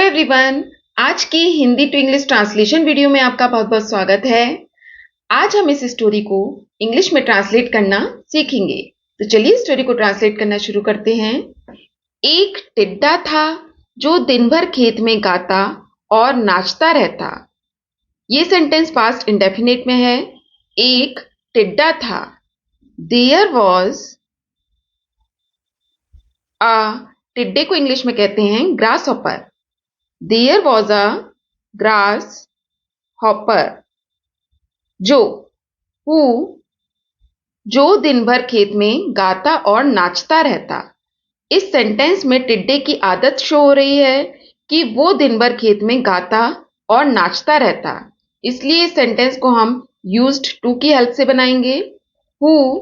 Everyone, आज की Hindi to English translation video में आपका बहुत-बहुत स्वागत है। आज हम इस स्टोरी को इंग्लिश में ट्रांसलेट करना सीखेंगे। तो चलिए स्टोरी को ट्रांसलेट करना शुरू करते हैं। एक टिड्डा था जो दिन भर खेत में गाता और नाचता रहता। ये सेंटेंस पास्ट इंडेफिनिट में है। एक टिड्डा था। देयर वॉज अ टिड्डे को इंग्लिश में कहते हैं grass hopper. There was a grasshopper जो दिन भर खेत में गाता और नाचता रहता। इस सेंटेंस में टिड्डे की आदत शो हो रही है कि वो दिन भर खेत में गाता और नाचता रहता। इसलिए इस सेंटेंस को हम used to की हेल्प से बनाएंगे। Who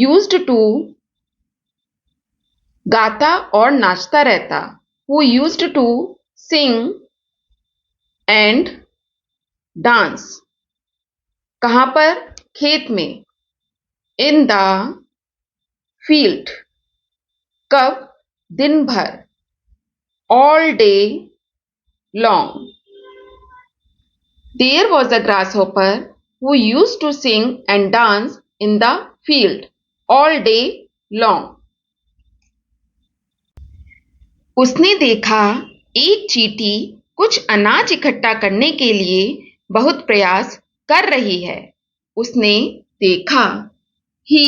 used to गाता और नाचता रहता। Who used to sing and dance। कहां पर? खेत में। In the field। कब? दिन भर। All day long। There was a grasshopper who used to sing and dance in the field all day long। उसने देखा एक चींटी कुछ अनाज इकट्ठा करने के लिए बहुत प्रयास कर रही है। उसने देखा। He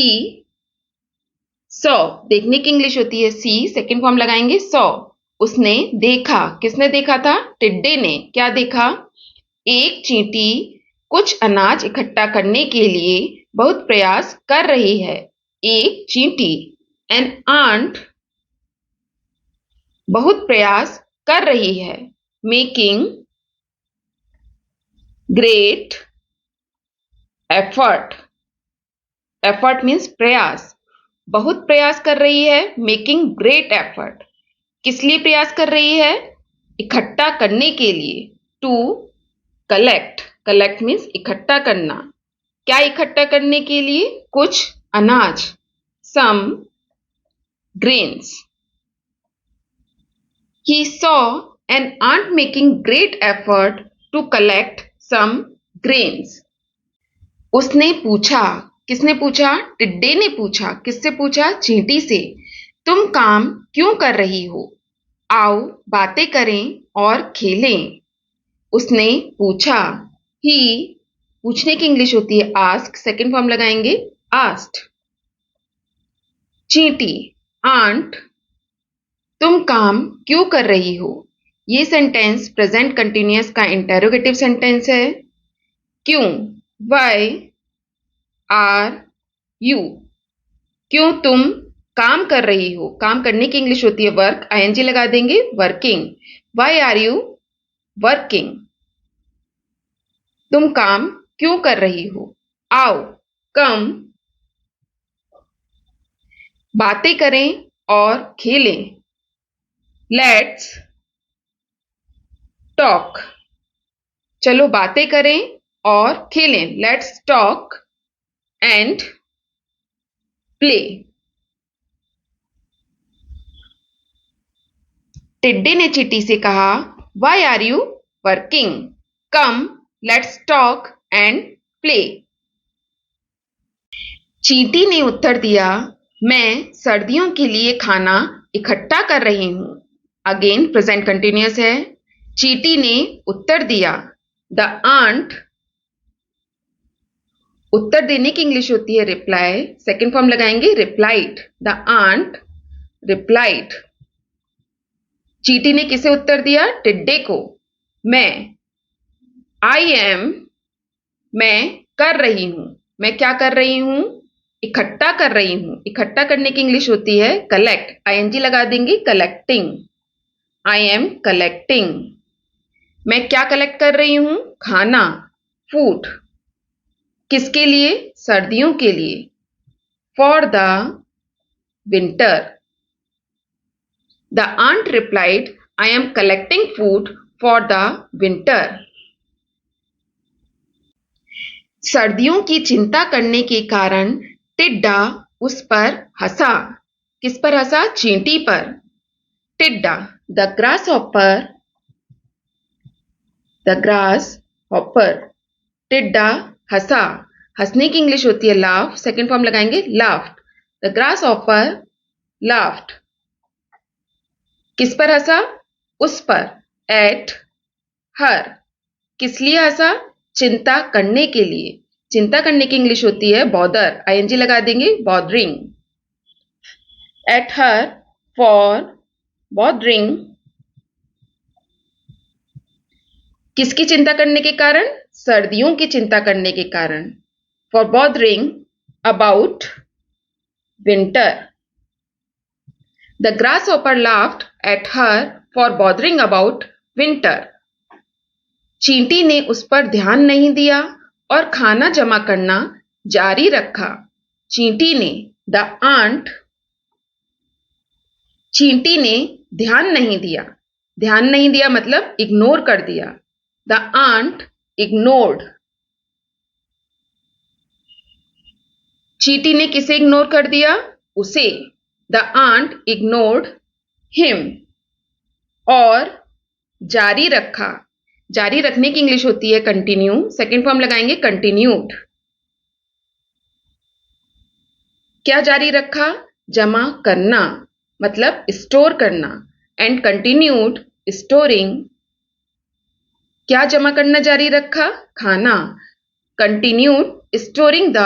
saw। देखने की इंग्लिश होती है सी, सेकंड फॉर्म लगाएंगे saw। उसने देखा। किसने देखा था? टिड्डे ने। क्या देखा? एक चींटी कुछ अनाज इकट्ठा करने के लिए बहुत प्रयास कर रही है। एक चींटी। An ant बहुत प्रयास कर रही है। Making great effort. Effort means प्रयास। बहुत प्रयास कर रही है। Making great effort. किस लिए प्रयास कर रही है? इकट्ठा करने के लिए। To collect. कलेक्ट मीन्स इकट्ठा करना। क्या इकट्ठा करने के लिए? कुछ अनाज। सम grains. He saw an ant making great effort to collect some grains। उसने पूछा। किसने पूछा? टिड्डे ने पूछा। किससे पूछा? चींटी से। तुम काम क्यों कर रही हो? आओ बातें करें और खेलें। उसने पूछा। ही पूछने की इंग्लिश होती है आस्क, सेकंड फॉर्म लगाएंगे आस्क्ड। चींटी आंट तुम काम क्यों कर रही हो? ये सेंटेंस प्रेजेंट कंटिन्यूअस का इंटेरोगेटिव सेंटेंस है। क्यों? Why are you. क्यों तुम काम कर रही हो? काम करने की इंग्लिश होती है वर्क, आईएनजी लगा देंगे working. Why are you working. तुम काम क्यों कर रही हो? आओ कम बातें करें और खेलें। Let's talk. चलो बातें करें और खेलें। Let's talk and play. टिड्डे ने चींटी से कहा, why are you working? Come let's talk and play. चींटी ने उत्तर दिया, मैं सर्दियों के लिए खाना इकट्ठा कर रही हूं। अगेन प्रेजेंट कंटिन्यूअस है। चींटी ने उत्तर दिया। द आंट उत्तर देने की इंग्लिश होती है रिप्लाई, सेकंड फॉर्म लगाएंगे रिप्लाइड। The ant replied. चींटी ने किसे उत्तर दिया? टिड्डे को। मैं आई एम मैं कर रही हूं। मैं क्या कर रही हूं? इकट्ठा कर रही हूं। इकट्ठा करने की इंग्लिश होती है कलेक्ट, आईएनजी लगा देंगे कलेक्टिंग। I am collecting. मैं क्या कलेक्ट कर रही हूं? खाना, फूड। किसके लिए? सर्दियों के लिए। For the winter. The ant replied, I am collecting food for the winter. सर्दियों की चिंता करने के कारण टिड्डा उस पर हंसा। किस पर हंसा? चींटी पर। टिड्डा the grasshopper the grass hopper, टिड्डा हंसा, हंसने की इंग्लिश होती है लाफ, सेकंड फॉर्म लगाएंगे laughed. The grasshopper laughed, किस पर हंसा? उस पर, एट हर, किस लिए हंसा? चिंता करने के लिए, चिंता करने की इंग्लिश होती है बॉदर, आईएनजी लगा देंगे, bothering. Eight her for bothering, किसकी चिंता करने के कारण? सर्दियों की चिंता करने के कारण, for bothering about winter. The grasshopper laughed at her for bothering about winter, चींटी ने उस पर ध्यान नहीं दिया और खाना जमा करना जारी रखा। चींटी ने, द आंट, चींटी ने ध्यान नहीं दिया, ध्यान नहीं दिया मतलब इग्नोर कर दिया। द आंट इग्नोर्ड, चींटी ने किसे इग्नोर कर दिया? उसे। The ant ignored him. और जारी रखा, जारी रखने की इंग्लिश होती है कंटिन्यू, सेकंड फॉर्म लगाएंगे कंटिन्यूड। क्या जारी रखा? जमा करना मतलब स्टोर करना, एंड कंटिन्यूड स्टोरिंग, क्या जमा करना जारी रखा? खाना, continued storing the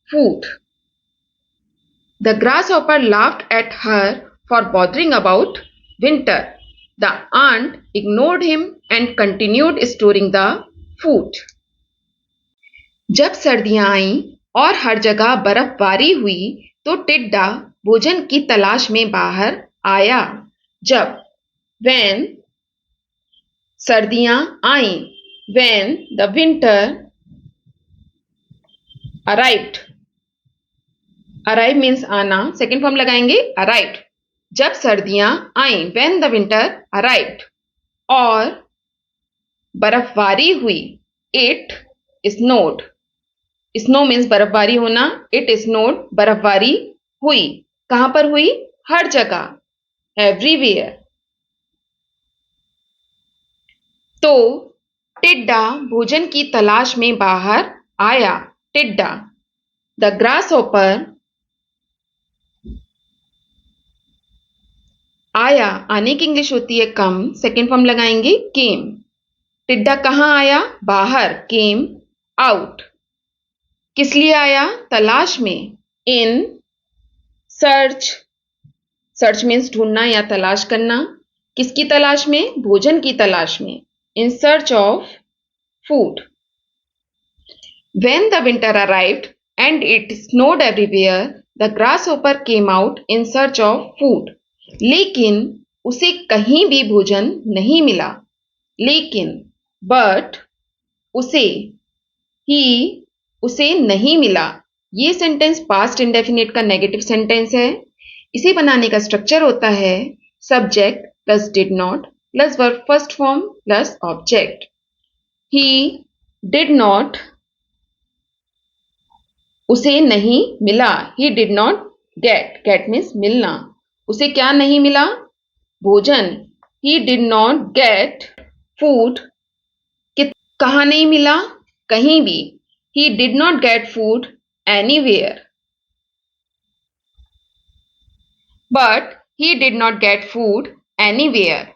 food. The grasshopper laughed at her for bothering about winter, the ant ignored him and continued storing the food. जब सर्दियां आईं और हर जगह बर्फबारी हुई तो टिड्डा भोजन की तलाश में बाहर आया। जब, when, सर्दियां आईं, when the winter arrived, arrive means आना, सेकेंड फॉर्म लगाएंगे arrived। जब सर्दियां आईं, when the winter arrived, और बर्फबारी हुई, it snowed, स्नो मीन्स बर्फबारी होना, इट स्नोड बर्फबारी हुई, कहां पर हुई? हर जगह, एवरीवेयर। तो टिड्डा भोजन की तलाश में बाहर आया, टिड्डा। द ग्रास हॉपर आया, आने की इंग्लिश होती है कम, सेकेंड फॉर्म लगाएंगे केम। टिड्डा कहां आया? बाहर, केम आउट। किस लिए आया? तलाश में, इन सर्च, सर्च मीन्स ढूंढना या तलाश करना, किसकी तलाश में? भोजन की तलाश में, in search of food. When the winter arrived and it snowed everywhere, the grasshopper came out in search of food. लेकिन उसे कहीं भी भोजन नहीं मिला। लेकिन, but, उसे, ही, उसे नहीं मिला। ये सेंटेंस पास्ट इंडेफिनिट का नेगेटिव सेंटेंस है। इसे बनाने का स्ट्रक्चर होता है subject plus did not plus verb first form plus object. He did not, उसे नहीं मिला, he did not get, get means मिलना, उसे क्या नहीं मिला? भोजन। He did not get food, कहां नहीं मिला? कहीं भी। He did not get food anywhere, but he did not get food anywhere.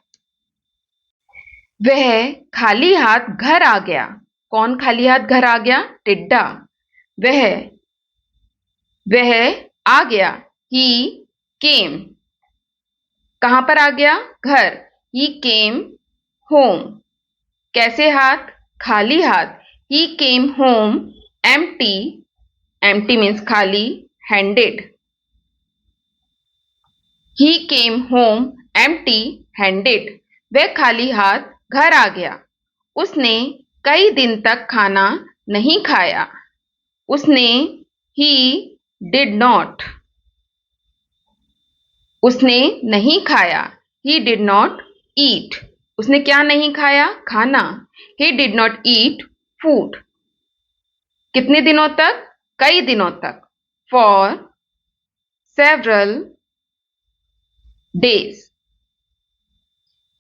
वह खाली हाथ घर आ गया। कौन खाली हाथ घर आ गया? टिड्डा। वह आ गया, ही केम, कहां पर आ गया? घर, ही केम होम, कैसे हाथ? खाली हाथ, he came home empty, empty means खाली, handed, he came home empty handed, वह खाली हाथ घर आ गया। उसने कई दिन तक खाना नहीं खाया। उसने, ही डिड नॉट, उसने नहीं खाया, ही डिड नॉट ईट, उसने क्या नहीं खाया? खाना, ही डिड नॉट ईट फूड, कितने दिनों तक? कई दिनों तक, for several days.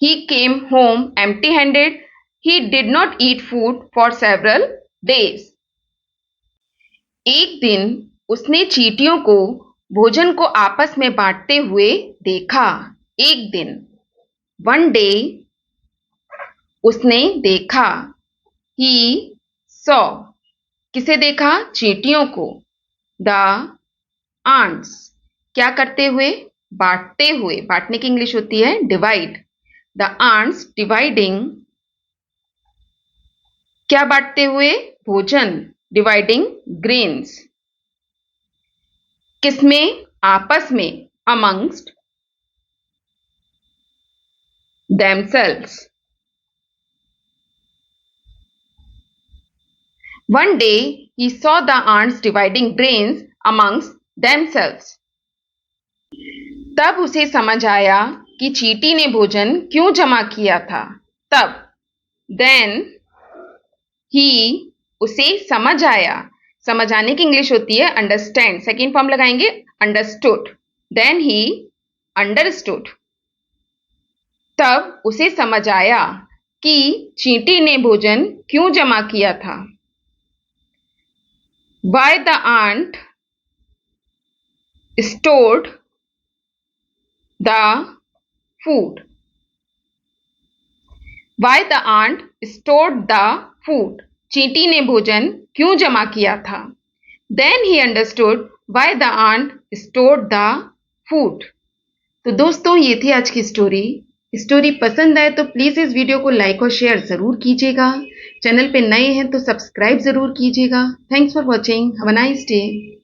He came home empty handed, He did not eat food for several days. एक दिन उसने चींटियों को भोजन को आपस में बांटते हुए देखा. एक दिन, one day, उसने देखा. He saw. किसे देखा? चींटियों को. The ants. क्या करते हुए? बांटते हुए. बांटने की इंग्लिश होती है divide. The ants dividing. क्या बांटते हुए? भोजन. Dividing grains. किसमें? आपस में. Amongst themselves. One day he saw the ants dividing grains amongst themselves. तब उसे समझ आया कि चींटी ने भोजन क्यों जमा किया था. तब, then he, उसे समझ आया. समझ आने की इंग्लिश होती है understand. सेकेंड फॉर्म लगाएंगे understood. Then he understood. तब उसे समझ आया कि चींटी ने भोजन क्यों जमा किया था. Why the ant stored the food. Why the ant stored the food. चींटी ने भोजन क्यों जमा किया था. Then he understood why the ant stored the food. तो दोस्तों, ये थी आज की स्टोरी पसंद आए तो प्लीज़ इस वीडियो को लाइक और शेयर ज़रूर कीजिएगा. चैनल पे नए हैं तो सब्सक्राइब ज़रूर कीजिएगा. Thanks for watching. Have a nice day.